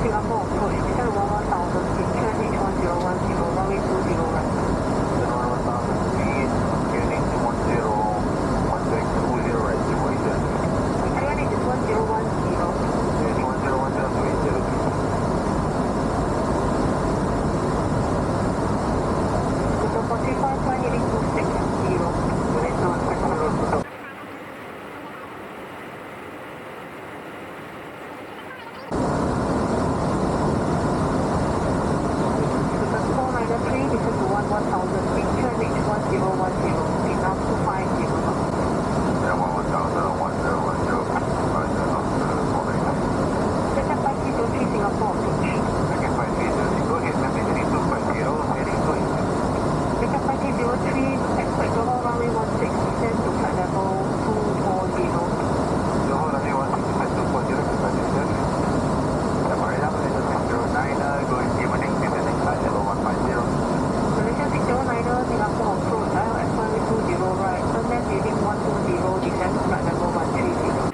Singapore approach, descend 11,000 feet, QNH 1010, runway 20 right. Descend 11,000 feet, QNH 1020 right, QNH QNH is 1010. QNH 1010 to 803. Total 45, flight heading 260. QNH 260. Descend to 11,000 feet, QNH 1010, speed now 250 knots. Yeah, 11,000, 1010, Second 5303 Singapore approach. Second 5303, go ahead, ma'am, heading 250, heading 280. Second 5303, expect Johor runway 16, descend to flight level 240. Johor runway 16, descend 240, descend. Malaysia 609, going Gimaning, descending flight level 150. Malaysia 609, Singapore approach, ILS runway 20 right, turn left heading 120, descend to flight level 130.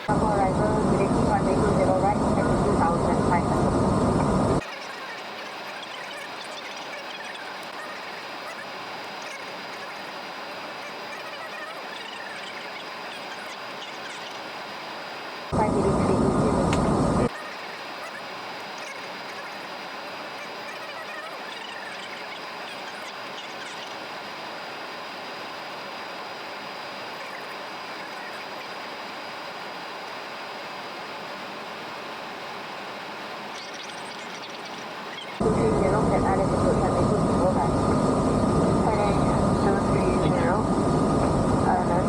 Arrival, directing runway 20 right, descend to 2,500. Flight heading 320. That Alice approach runway 20 right. Flight 230, Alice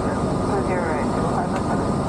20 right, 257.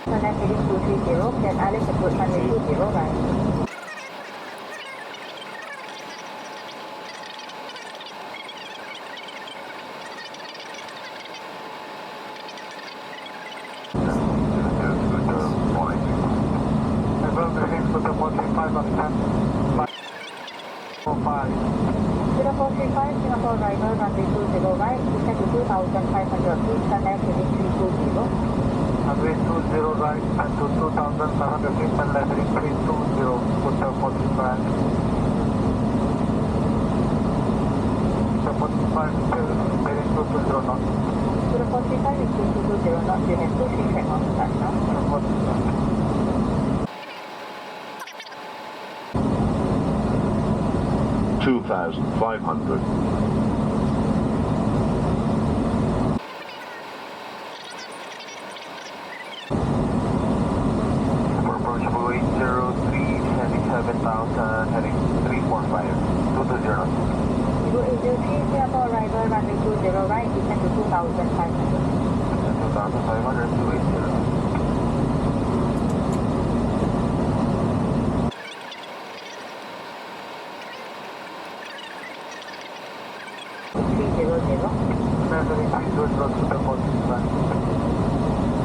Turn left heading 230, then Alex approach runway 20 right. Zero 435, Singapore arrival, runway 20 right, descend to 2,500 feet, turn left heading 320. Runway 20 right and to 2,500 feet and left heading 320, Hotel 45. So 45 heading 220 knots. Zero 435 is 220 knots, you have 23 track on start now. 2,500. For approachable 803, heading 7,000, heading 345, 220 knots. Zero 803, Singapore arrival, runway 20 right, descend to 2,500. 2,500 to 80.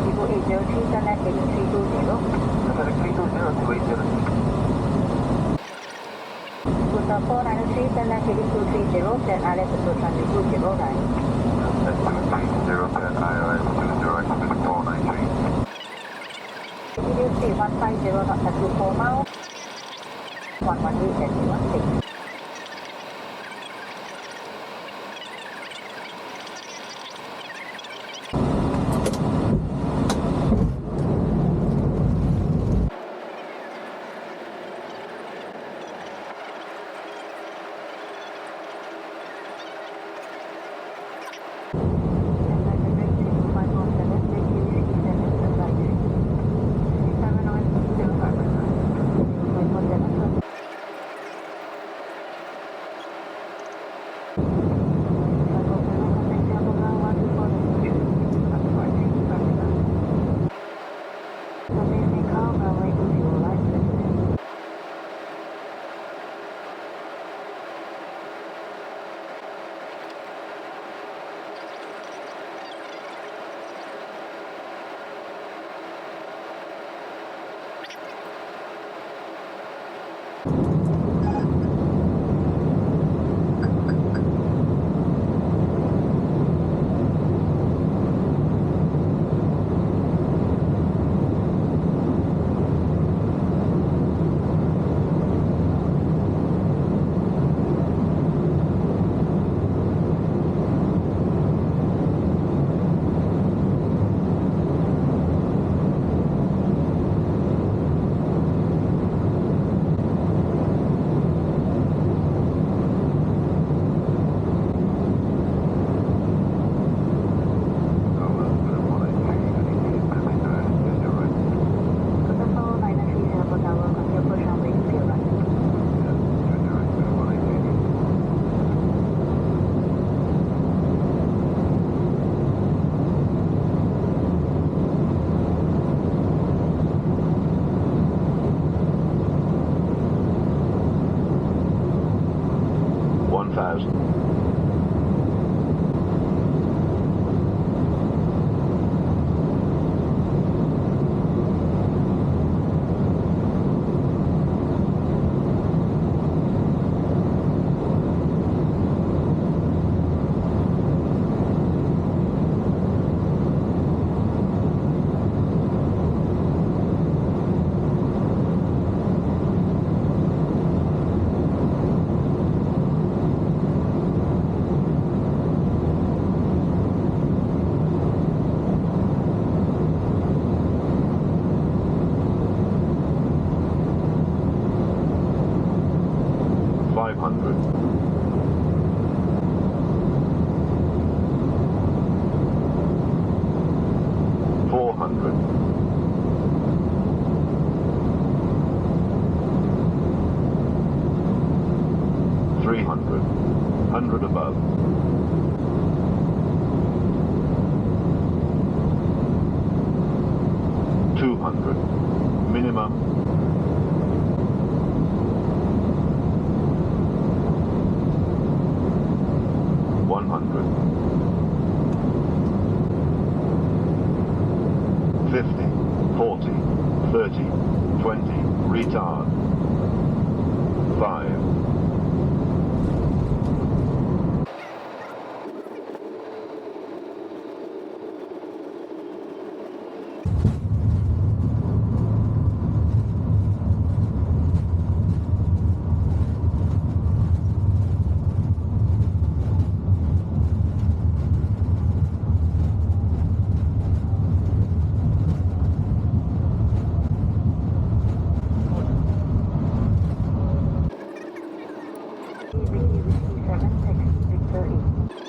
Vivo 803, turn left heading 320. Heading 320 to 80. Hotel 493, turn left heading 230, then Alex approach runway 20 right. 230, ILS 20, expect 493. Video speed 150 knots at 24 miles. 118 and 16. 100. Minimum. 100. 50, 40, 30, 20, retard. 5. Whiskey 7, taxi Victor 8.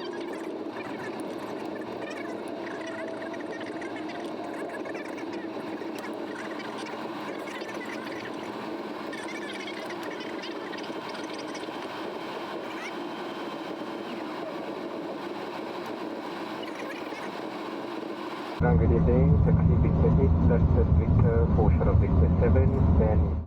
Good evening, taxi Victor 8, that's Victor 4 short of Victor 7, then